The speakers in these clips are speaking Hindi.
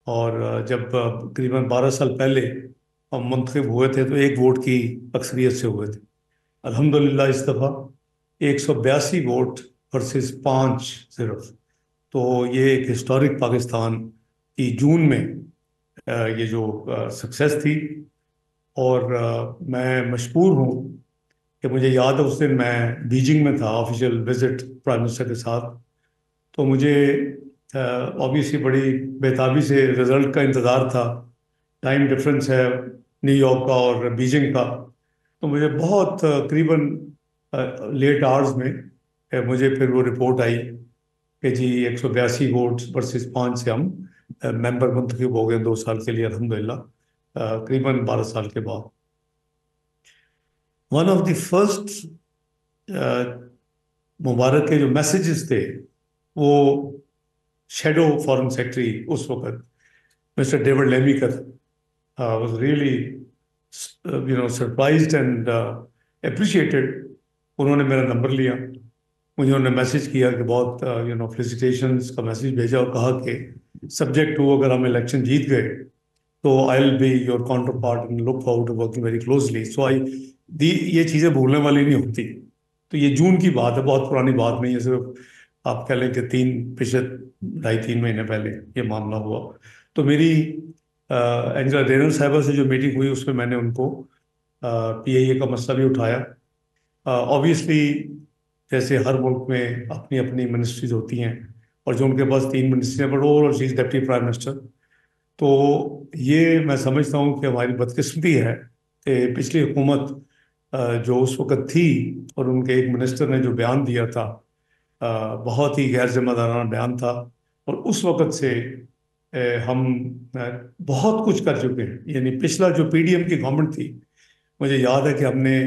और जब करीबन 12 साल पहले हम मुंतखब हुए थे तो एक वोट की अक्सरियत से हुए थे। अल्हम्दुलिल्लाह इस दफ़ा 182 वोट वर्सेस 5 सिर्फ। तो ये एक हिस्टोरिक पाकिस्तान की जून में ये जो सक्सेस थी। और मैं मशहूर हूँ कि मुझे याद है उस दिन मैं बीजिंग में था, ऑफिशियल विजिट प्राइम मिनिस्टर के साथ। तो मुझे ऑब्वियसली बड़ी बेताबी से रिजल्ट का इंतज़ार था। टाइम डिफरेंस है न्यूयॉर्क का और बीजिंग का। तो मुझे बहुत करीबन लेट आवर्स में मुझे फिर वो रिपोर्ट आई कि जी 182 वोट वर्सेस 5 से हम मेंबर मुंतखब हो गए 2 साल के लिए, अल्हम्दुलिल्लाह। करीबन 12 साल के बाद वन ऑफ द फर्स्ट मुबारक के जो मैसेजेस थे वो शेडो फॉरेन सेक्रेटरी उस वक्त mister David Lammy was really surprised and appreciated. उन्होंने मेरा नंबर लिया, मुझे उन्होंने मैसेज किया कि बहुत फेलिसिटेशंस का मैसेज भेजा और कहा कि सब्जेक्ट टू अगर हम इलेक्शन जीत गए तो I will be your counterpart and look forward to working very closely. So I दी ये चीज़ें भूलने वाली नहीं होती। तो ये जून की बात है, बहुत पुरानी बात नहीं है। सिर्फ आप कह लें कि पिछले 2.5-3 महीने पहले ये मामला हुआ। तो मेरी एंजेला रेनर साहिबा से जो मीटिंग हुई उसमें मैंने उनको पीआईए का मसला भी उठाया। ऑब्वियसली जैसे हर मुल्क में अपनी अपनी मिनिस्ट्रीज होती हैं और जो उनके पास 3 मिनिस्ट्री हैं, but overall she is deputy prime minister. तो ये मैं समझता हूँ कि हमारी बदकिस्मती है कि पिछली हुकूमत जो उस वक्त थी और उनके एक मिनिस्टर ने जो बयान दिया था, बहुत ही गैर जिम्मेदाराना बयान था। और उस वक्त से हम बहुत कुछ कर चुके हैं। यानी पिछला जो पीडीएम की गवर्नमेंट थी, मुझे याद है कि हमने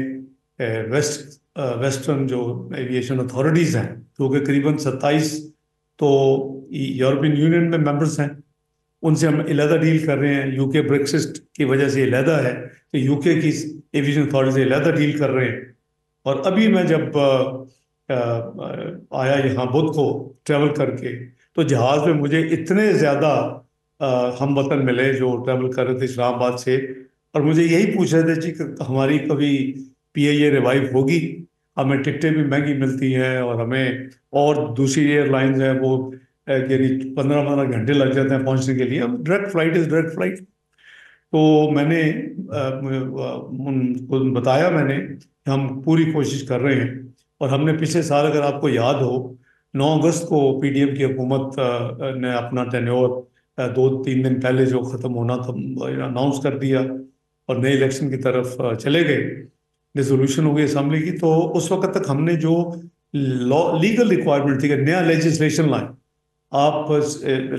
वेस्टर्न जो एविएशन अथॉरिटीज़ हैं जो कि करीबन 27 तो यूरोपियन यूनियन में मेंबर्स हैं, उनसे हम अलहदा डील कर रहे हैं। यूके ब्रेक्सिट की वजह से अलहदा है तो यूके की एविएशन अथॉरिटी से अलहदा डील कर रहे हैं। और अभी मैं जब आया यहाँ बुध को ट्रैवल करके, तो जहाज़ में मुझे इतने ज़्यादा हम वतन मिले जो ट्रैवल कर रहे थे इस्लामाबाद से। और मुझे यही पूछ रहे थे जी कि हमारी कभी पीआईए रिवाइव होगी। हमें टिकटें भी महंगी मिलती हैं और हमें और दूसरी एयरलाइंस हैं वो यानी 15-15 घंटे लग जाते हैं पहुंचने के लिए। अब direct flight is direct flight. तो मैंने उनको बताया मैंने कि हम पूरी कोशिश कर रहे हैं। और हमने पिछले साल, अगर आपको याद हो, 9 अगस्त को पीडीएम की हुकूमत ने अपना टेन्योर 2-3 दिन पहले जो ख़त्म होना था अनाउंस कर दिया और नए इलेक्शन की तरफ चले गए। डिसोल्यूशन हो गई असम्बली की। तो उस वक्त तक हमने जो लॉ लीगल रिक्वायरमेंट थी कि नया लेजिस्लेशन लाएं, आप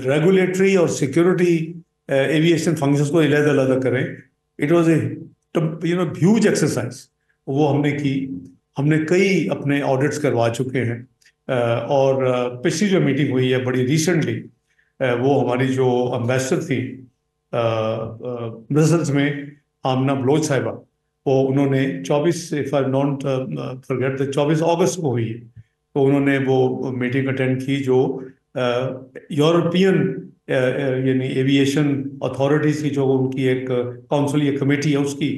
रेगुलेटरी और सिक्योरिटी एविएशन फंक्शंस को अलग-अलग करें। It was a huge exercise. वो हमने की। हमने कई अपने ऑडिट्स करवा चुके हैं। और पिछली जो मीटिंग हुई है बड़ी रिसेंटली, वो हमारी जो अम्बेसडर थी ब्रसल्स में, आमना बलोच साहिबा, वो उन्होंने 24, इफ आई नॉट फॉरगेट, 24 अगस्त को हुई है। तो उन्होंने वो मीटिंग अटेंड की जो यूरोपियन यानी एविएशन अथॉरिटीज़ की जो उनकी एक काउंसिल या कमेटी है उसकी,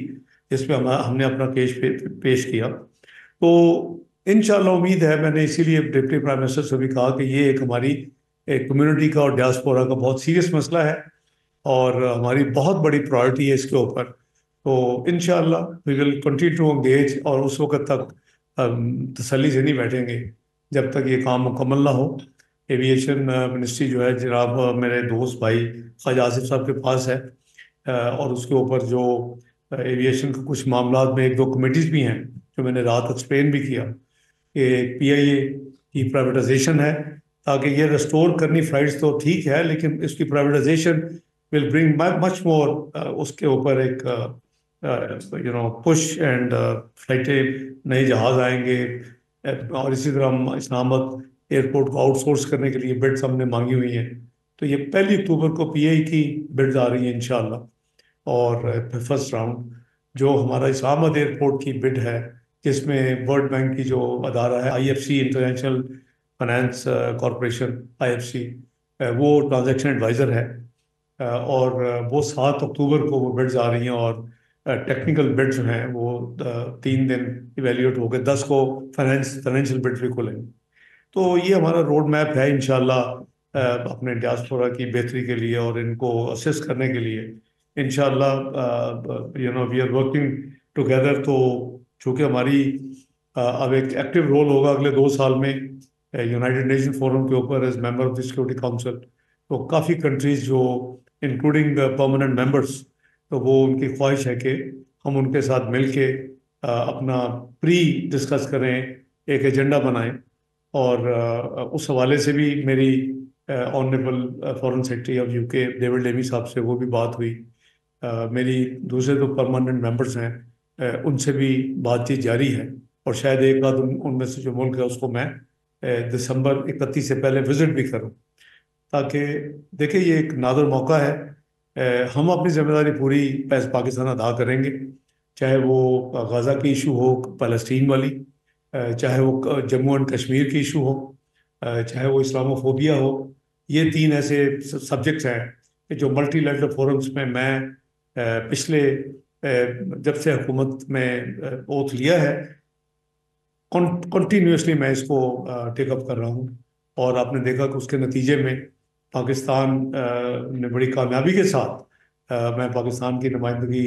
जिसमें हमने अपना पेश किया। तो इंशाल्लाह उम्मीद है, मैंने इसीलिए डिप्टी प्राइम मिनिस्टर से भी कहा कि ये एक हमारी एक कम्युनिटी का और डियास्पोरा का बहुत सीरियस मसला है और हमारी बहुत बड़ी प्रायोरिटी है इसके ऊपर। तो इंशाल्लाह we will continue to engage. और उस वक्त तक तसल्ली से नहीं बैठेंगे जब तक ये काम मुकम्मल ना हो। एविएशन मिनिस्ट्री जो है जनाब मेरे दोस्त भाई ख्वाजा आसिफ साहब के पास है। और उसके ऊपर जो एविएशन के कुछ मामला में एक दो कमेटीज भी हैं जो मैंने रात एक्सप्लेन भी किया कि पीआईए की प्राइवेटाइजेशन है, ताकि ये रिस्टोर करनी फ्लाइट्स तो ठीक है लेकिन इसकी privatisation will bring much more, उसके ऊपर एक पुश एंड फ्लाइटें नए जहाज़ आएंगे। और इसी तरह हम इस्लामाबाद एयरपोर्ट को आउटसोर्स करने के लिए बिड्स हमने मांगी हुई हैं। तो ये 1 अक्टूबर को पीआई की बिड्स आ रही हैं इंशाल्लाह। और फर्स्ट राउंड जो हमारा इस्लामाबाद एयरपोर्ट की बिड है, जिसमें वर्ल्ड बैंक की जो अदारा है IFC, international finance corporation, IFC, वो ट्रांजैक्शन एडवाइज़र है। और वो 7 अक्टूबर को वो बिड्स आ रही हैं, और टेक्निकल बिड्स जो हैं वो 3 दिन इवेल्यूएट हो गए, 10 को फाइनेंशियल बिड्स भी खुलेंगे। तो ये हमारा रोड मैप है इंशाल्लाह, अपने डियास्पोरा की बेहतरी के लिए और इनको असिस्ट करने के लिए इंशाल्लाह। We are working together. तो चूंकि हमारी अब एक एक्टिव रोल होगा अगले 2 साल में यूनाइटेड नेशन फोरम के ऊपर as member of the security council, तो काफ़ी कंट्रीज जो इंक्लूडिंग परमानेंट मेंबर्स, तो वो उनकी ख्वाहिश है कि हम उनके साथ मिल के अपना प्री डिस्कस करें, एक एजेंडा बनाएं। और उस हवाले से भी मेरी honourable foreign secretary of UK David Lammy साहब से वो भी बात हुई। मेरी दूसरे तो परमानेंट मेंबर्स हैं, उनसे भी बातचीत जारी है। और शायद एक आध उनमें से जो मुल्क है उसको मैं दिसंबर 31 से पहले विजिट भी करूं, ताकि देखिए ये एक नादर मौका है। हम अपनी जिम्मेदारी पूरी पाकिस्तान अदा करेंगे, चाहे वो गाज़ा की इशू हो, फ़लस्तीन वाली, चाहे वो जम्मू एंड कश्मीर की इशू हो, चाहे वो इस्लामोफोबिया हो। ये 3 ऐसे सब्जेक्ट्स हैं कि जो मल्टीलेटरल फोरम्स में मैं पिछले जब से हुकूमत में ओथ लिया है, कंटिन्यूसली मैं इसको टेकअप कर रहा हूँ। और आपने देखा कि उसके नतीजे में पाकिस्तान ने बड़ी कामयाबी के साथ मैं पाकिस्तान की नुमाइंदगी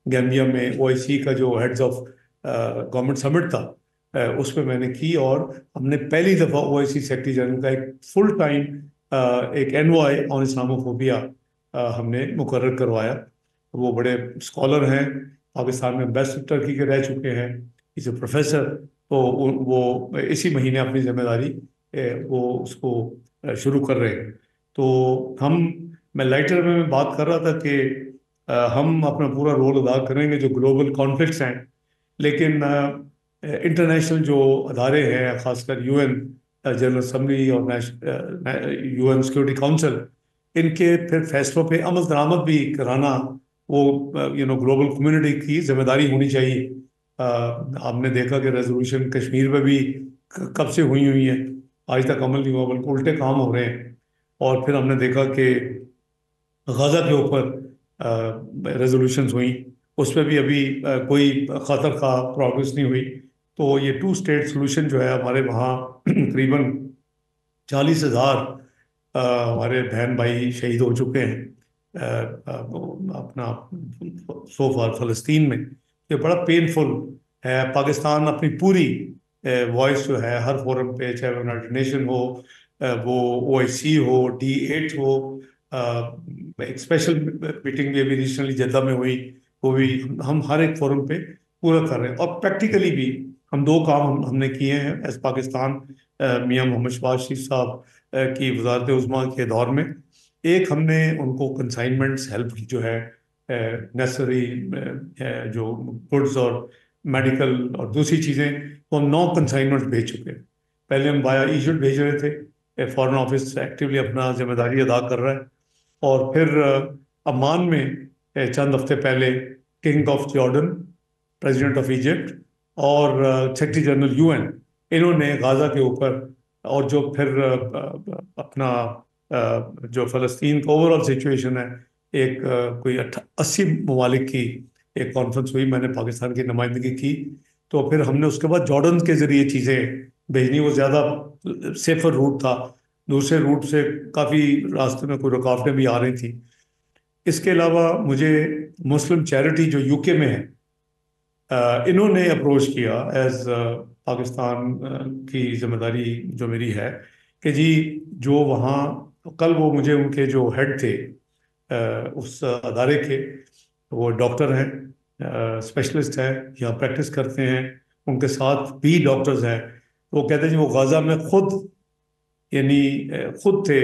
गैम्बिया में ओआईसी का जो हेड्स ऑफ गवर्नमेंट समिट था उसमें मैंने की। और हमने पहली दफ़ा ओआईसी सेक्रेटरी जनरल का एक फुल टाइम एक एनवॉय ऑन इस्लामोफोबिया हमने मुकर्रर करवाया। वो बड़े स्कॉलर हैं, पाकिस्तान में बेस्ट टर्की के रह चुके हैं, इस प्रोफेसर। तो वो इसी महीने अपनी जिम्मेदारी वो उसको शुरू कर रहे हैं। तो हम मैं लाइटर में बात कर रहा था कि हम अपना पूरा रोल अदा करेंगे जो ग्लोबल कॉन्फ्लिक्ट्स हैं, लेकिन इंटरनेशनल जो अदारे हैं, खासकर यूएन जनरल असम्बली और यूएन सिक्योरिटी काउंसिल, इनके फिर फैसलों पे अमल दरामद भी कराना वो ग्लोबल कम्युनिटी की जिम्मेदारी होनी चाहिए। आपने देखा कि रेजोल्यूशन कश्मीर में भी कब से हुई हुई है, आज तक अमल नहीं हुआ, बल्कि उल्टे काम हो रहे हैं। और फिर हमने देखा कि गाजा के ऊपर रेजोल्यूशंस हुई, उस पर भी अभी कोई खतर खा प्रोग्रेस नहीं हुई। तो ये 2 स्टेट सोल्यूशन जो है हमारे वहाँ तकरीबन 40,000 हमारे बहन भाई शहीद हो चुके हैं अपना सोफार फ़लस्तीन में। ये बड़ा पेनफुल है। पाकिस्तान अपनी पूरी वॉइस जो है हर फोरम पे, चाहे वो यूनाइटेड नेशन हो, वो ओआईसी हो, D8 हो, एक स्पेशल मीटिंग भी अभी रिसेंटली जद्दा में हुई, वो भी हम हर एक फोरम पे पूरा कर रहे हैं। और प्रैक्टिकली भी हम 2 काम हमने किए हैं एज पाकिस्तान। मियां मोहम्मद शहबाज शरीफ साहब की वजारत उज़्मा के दौर में, एक हमने उनको कंसाइनमेंट्स हेल्प जो है नेसेसरी जो गुड्स और मेडिकल और दूसरी चीज़ें, वो हम 9 कंसाइनमेंट्स भेज चुके हैं। पहले हम बाया इजिप्ट भेज रहे थे, फॉरेन ऑफिस एक्टिवली अपना जिम्मेदारी अदा कर रहा है। और फिर अम्मान में चंद हफ्ते पहले king of Jordan, president of Egypt और सेक्रेटरी जनरल यूएन, इन्होंने गाजा के ऊपर और जो फिर अपना जो फ़लस्तीन का ओवरऑल सिचुएशन है, एक कोई 80 ममालिक की एक कॉन्फ्रेंस हुई, मैंने पाकिस्तान की नुमाइंदगी की। तो फिर हमने उसके बाद जॉर्डन के ज़रिए चीज़ें भेजनी, वो ज़्यादा सेफर रूट था। दूसरे रूट से काफ़ी रास्ते में कोई रुकावटें भी आ रही थी। इसके अलावा मुझे मुस्लिम चैरिटी जो यूके में है, इन्होंने अप्रोच किया एज पाकिस्तान की जिम्मेदारी जो मेरी है कि जी जो वहाँ कल वो मुझे उनके जो हेड थे उस अदारे के, वो डॉक्टर हैं, स्पेशलिस्ट हैं, यहाँ प्रैक्टिस करते हैं, उनके साथ भी डॉक्टर्स हैं। वो कहते हैं जी वो गाजा में खुद यानी खुद थे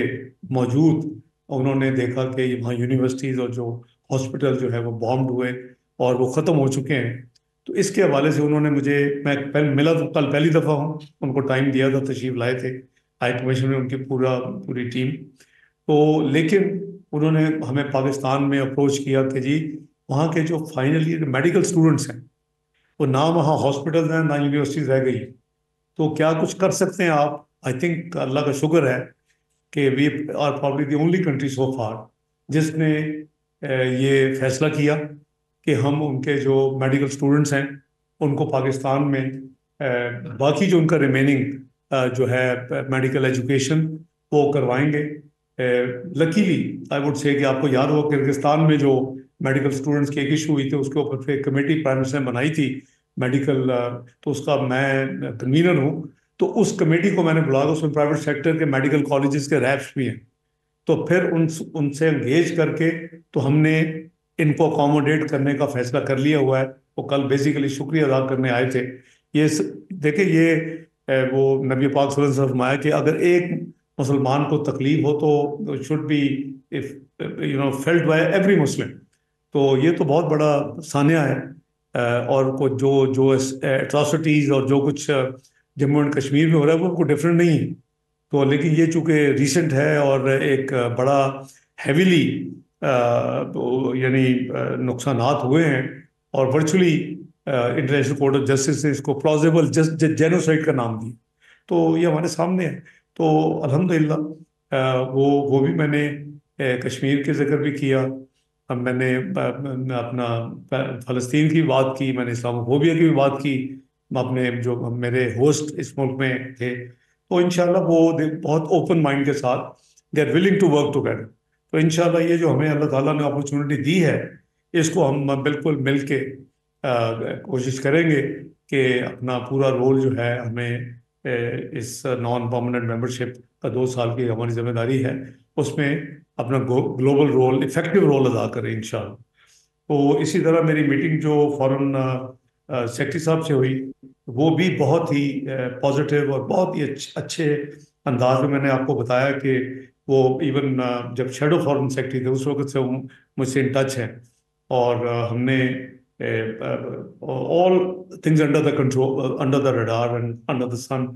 मौजूद। उन्होंने देखा कि वहाँ यूनिवर्सिटीज़ और जो हॉस्पिटल जो है वो बॉम्ब हुए और वो ख़त्म हो चुके हैं। तो इसके हवाले से उन्होंने मुझे, मैं पहले मिला तो कल पहली दफ़ा हूँ, उनको टाइम दिया था, तशरीफ लाए थे हाई कमीशन में उनकी पूरी टीम। तो लेकिन उन्होंने हमें पाकिस्तान में अप्रोच किया कि जी वहाँ के जो फाइनल ईयर मेडिकल स्टूडेंट्स हैं, वो ना वहाँ हॉस्पिटल हैं ना यूनिवर्सिटीज़ रह गई, तो क्या कुछ कर सकते हैं आप? आई थिंक अल्लाह का शुक्र है कि we are probably the only country so far जिसने ये फैसला किया कि हम उनके जो मेडिकल स्टूडेंट्स हैं उनको पाकिस्तान में बाकी जो उनका रिमेनिंग जो है मेडिकल एजुकेशन वो करवाएंगे। लकीली आई वुड से कि आपको याद होगा किर्गिस्तान में जो मेडिकल स्टूडेंट्स की एक इशू हुई थी उसके ऊपर फिर कमेटी प्राइम मिनिस्टर ने बनाई थी मेडिकल, तो उसका मैं कन्वीनर हूँ। तो उस कमेटी को मैंने बुला, उसमें प्राइवेट सेक्टर के मेडिकल कॉलेजेस के रैप्स भी हैं। तो फिर उनसे एंगेज करके तो हमने इनको अकोमोडेट करने का फैसला कर लिया हुआ है। वो कल बेसिकली शुक्रिया अदा करने आए थे। देखिए ये वो नबी पाक सल्लल्लाहु अलैहि वसल्लम ने फरमाया कि अगर एक मुसलमान को तकलीफ हो तो should be if felt by every Muslim. तो ये तो बहुत बड़ा सानिया है। और को जो जो एट्रॉसिटीज और जो कुछ जम्मू एंड कश्मीर में हो रहा है वो उनको डिफरेंट नहीं है। तो लेकिन ये चूंकि रिसेंट है और एक बड़ा हैविली यानी नुकसानात हुए हैं, और virtually international court of justice ने इसको प्लॉजिबल जस्ट जेनोसाइड का नाम दिया। तो ये हमारे सामने है। तो अल्हम्दुलिल्लाह वो भी मैंने कश्मीर के जिक्र भी किया। अब मैंने अपना फ़लस्तीन की बात की, मैंने इस्लामोफोबिया की भी बात की। अपने जो मेरे होस्ट इस मुल्क में थे, तो इंशाल्लाह वो बहुत ओपन माइंड के साथ they are willing to work together. तो इंशाल्लाह ये जो हमें अल्लाह ताला ने अपॉर्चुनिटी दी है इसको हम बिल्कुल मिल के कोशिश करेंगे कि अपना पूरा रोल जो है हमें इस नॉन परमानेंट मेंबरशिप का 2 साल की हमारी जिम्मेदारी है उसमें अपना ग्लोबल रोल, इफेक्टिव रोल अदा करें इंशाल्लाह। तो इसी तरह मेरी मीटिंग जो फॉरेन सेक्रेटरी साहब से हुई वो भी बहुत ही पॉजिटिव और बहुत ही अच्छे अंदाज में। मैंने आपको बताया कि वो इवन जब शेडो फॉरेन सेक्रेटरी थे उस वक्त से वो मुझसे इन टच हैं। और हमने all things under the control, under the radar and under the sun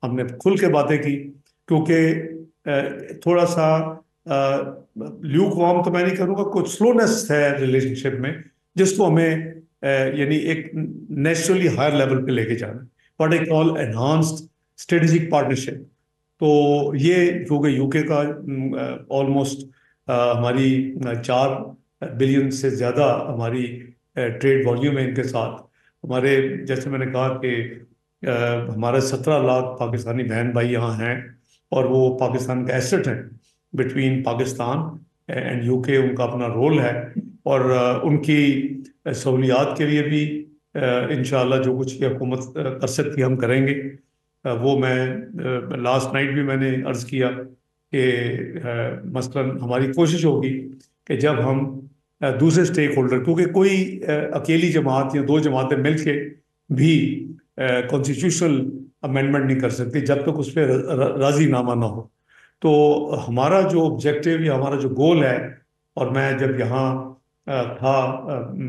हमने खुल के बातें की। क्योंकि थोड़ा सा ल्यूक वार्म तो मैं नहीं करूँगा, कुछ स्लोनेस है रिलेशनशिप में जिसको हमें यानी एक नेचुरली हायर लेवल पे लेके जाना, what I call enhanced strategic partnership. तो ये क्योंकि यूके का ऑलमोस्ट हमारी 4 बिलियन से ज़्यादा हमारी ट्रेड वॉल्यूम है इनके साथ। हमारे जैसे मैंने कहा कि हमारे 17 लाख पाकिस्तानी बहन भाई यहाँ हैं और वो पाकिस्तान का एसेट है। बिटवीन पाकिस्तान एंड यूके उनका अपना रोल है। और उनकी सहूलियात के लिए भी इंशाल्लाह जो कुछ की हुकूमत कर सकती है हम करेंगे। वो मैं लास्ट नाइट भी मैंने अर्ज़ किया कि मसलन हमारी कोशिश होगी कि जब हम दूसरे स्टेक होल्डर, क्योंकि कोई अकेली जमात या 2 जमातें मिलके भी कॉन्स्टिट्यूशनल अमेंडमेंट नहीं कर सकती जब तक उस पर राजीनामा ना हो। तो हमारा जो ऑब्जेक्टिव या हमारा जो गोल है, और मैं जब यहाँ था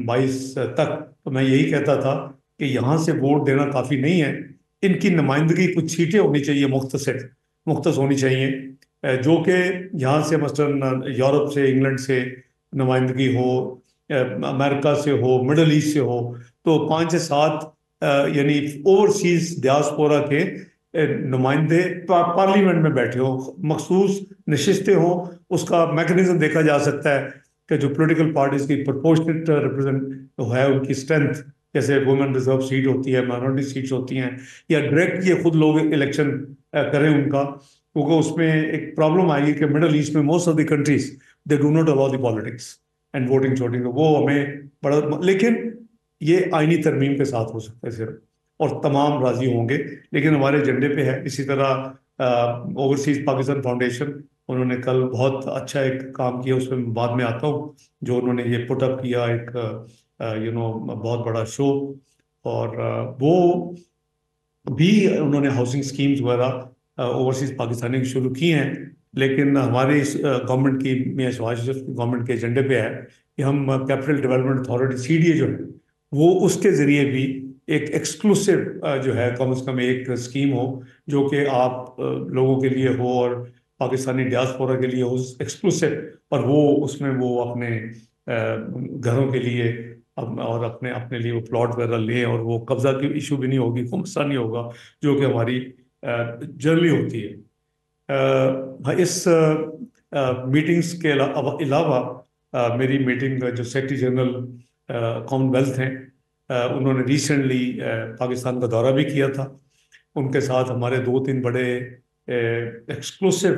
22 तक, तो मैं यही कहता था कि यहाँ से वोट देना काफ़ी नहीं है, इनकी नुमाइंदगी कुछ सीटें होनी चाहिए, मुख्तस होनी चाहिए, जो कि यहाँ से मसलन यूरोप से, इंग्लैंड से नुमाइंदगी हो, अमेरिका से हो, मिडल ईस्ट से हो। तो 5 से 7 यानी ओवरसीज डियास्पोरा के नुमाइंदे पार्लियामेंट में बैठे हो, मखसूस नशिस्तें हो। उसका मैकेनिज्म देखा जा सकता है कि जो पॉलिटिकल पार्टीज की प्रोपोर्शनेट रिप्रेजेंट है उनकी स्ट्रेंथ, जैसे वुमेन रिजर्व सीट होती है, माइनॉरिटी सीट्स होती हैं, या डायरेक्ट ये खुद लोग इलेक्शन करें उनका। क्योंकि उसमें एक प्रॉब्लम आएगी कि मिडल ईस्ट में most of the countries they do not allow the politics and voting शोटिंग, वो हमें बड़ा, लेकिन ये आईनी तरमीम के साथ हो सकता है सिर्फ, और तमाम राजी होंगे। लेकिन हमारे एजेंडे पे है। इसी तरह ओवरसीज पाकिस्तान फाउंडेशन, उन्होंने कल बहुत अच्छा एक काम किया, उसमें बाद में आता हूँ, जो उन्होंने ये पुटअप किया एक बहुत बड़ा शो। और वो भी उन्होंने हाउसिंग स्कीम्स वगैरह ओवरसीज पाकिस्तानी की शुरू की हैं। लेकिन हमारे इस गवर्नमेंट की, मियां शहबाज शरीफ की गवर्नमेंट के एजेंडे पे है कि हम कैपिटल डेवलपमेंट अथॉरिटी सीडीए जो है वो उसके ज़रिए भी एक एक्सक्लूसिव जो है कम से कम एक स्कीम हो जो कि आप लोगों के लिए हो और पाकिस्तानी डियास्पोरा के लिए हो एक्सक्लूसिव, और वो उसमें वो अपने घरों के लिए और अपने अपने लिए वो प्लॉट वगैरह लें, और वो कब्जा की इशू भी नहीं होगी, कोई मसला नहीं होगा जो कि हमारी जर्नली होती है। इस मीटिंग्स के अलावा मेरी मीटिंग जो सेक्रेटरी जनरल कॉमनवेल्थ हैं, उन्होंने रिसेंटली पाकिस्तान का दौरा भी किया था। उनके साथ हमारे 2-3 बड़े एक्सक्लूसिव